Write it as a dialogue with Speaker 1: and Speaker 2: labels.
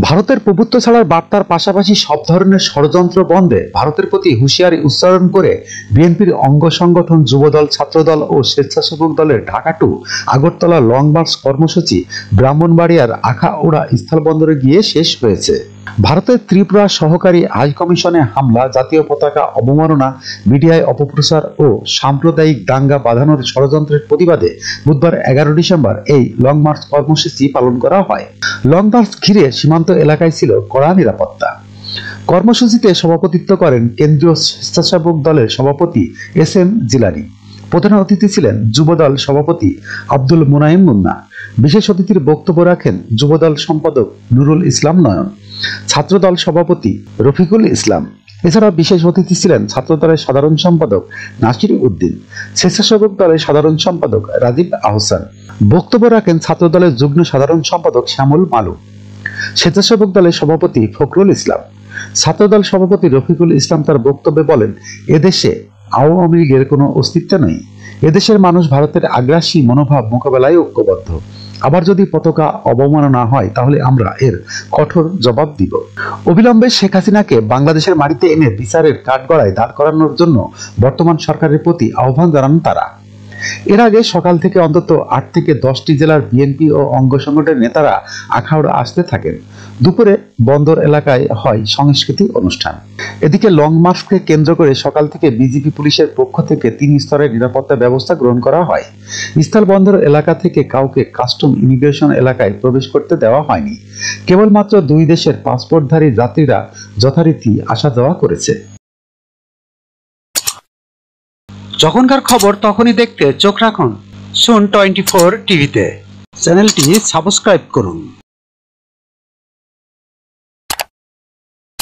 Speaker 1: ভারতের প্রভুত্ব ছাড়ার বার্তার পাশাপাশি সব ধরনের ষড়যন্ত্র বন্ধে ভারতের প্রতি হুঁশিয়ারি উচ্চারণ করে বিএনপির অঙ্গ সংগঠন যুবদল, ছাত্রদল ও স্বেচ্ছাসেবক দলের Dhaka to Agartala long march কর্মসূচি ব্রাহ্মণবাড়িয়ার আখাউড়া স্থলবন্দরে গিয়ে শেষ হয়েছে। ভারতের ত্রিপুরা সহকারী হাই কমিশনে হামলা, জাতীয় পতাকা অবমাননা, মিডিয়ায় অপপ্রচার ও সাম্প্রদায়িক দাঙ্গা বাঁধানোর ষড়যন্ত্রের প্রতিবাদে বুধবার 11 ডিসেম্বর এই লং মার্চ কর্মসূচি পালন করা হয়। লং মার্চ ঘিরে সীমান্ত এলাকায় ছিল কড়া নিরাপত্তা। কর্মসূচিতে সভাপতিত্ব করেন কেন্দ্রীয় স্বেচ্ছাসেবক দলের সভাপতি SM জিলানি। প্রধান অতিথি ছিলেন যুবদল সভাপতি আব্দুল মোনায়েম মুন্না। বিশেষ অতিথির বক্তব্য রাখেন যুবদল সম্পাদক নুরুল ইসলাম নয়ন, ছাত্রদল সভাপতি রফিকুল ইসলাম। এছাড়া বিশেষ অতিথি ছিলেন ছাত্রদলের সাধারণ সম্পাদক নাসির উদ্দিন, স্বেচ্ছাসেবক দলের সাধারণ সম্পাদক রাজীব আহসান। বক্তব্য রাখেন ছাত্রদলের যুগ্ম সাধারণ সম্পাদক শ্যামল মালু, স্বেচ্ছাসেবক দলের সভাপতি ফখরুল ইসলাম। ছাত্রদল সভাপতি রফিকুল ইসলাম তার বক্তব্যে বলেন, এদেশে আওয়ামী লীগের কোনো অস্তিত্ব নেই। এদেশের মানুষ ভারতের আগ্রাসী মনোভাব মোকাবেলায় ঐক্যবদ্ধ। আবার যদি পতাকা অবমাননা হয় তাহলে আমরা এর কঠোর জবাব দিব। অবিলম্বে শেখ হাসিনাকে বাংলাদেশের মাটিতে এনে বিচারের কাঠগড়ায় দাঁড় করানোর জন্য বর্তমান সরকারের প্রতি আহ্বান জানান তারা। এর আগে সকাল থেকে অন্তত 8 থেকে 10টি জেলার বিএনপি ও অঙ্গ সংগঠনের নেতারা আখাউড়া আসতে থাকেন। দুপুরে বন্দর এলাকায় হয় সাংস্কৃতিক অনুষ্ঠান। এদিকে লং মার্চকে কেন্দ্র করে সকাল থেকে বিজিবি পুলিশের পক্ষ থেকে 3 স্তরের নিরাপত্তা ব্যবস্থা গ্রহণ করা হয়। স্থলবন্দর এলাকা থেকে কাউকে কাস্টম ইমিগ্রেশন এলাকায় প্রবেশ করতে দেওয়া হয়নি। কেবলমাত্র 2 দেশের পাসপোর্টধারী যাত্রীরা যথারীতি আসা যাওয়া করেছে। যখনকার খবর তখনই দেখতে চোখ রাখুন সুন 24 টিভিতে। চ্যানেলটি সাবস্ক্রাইব করুন।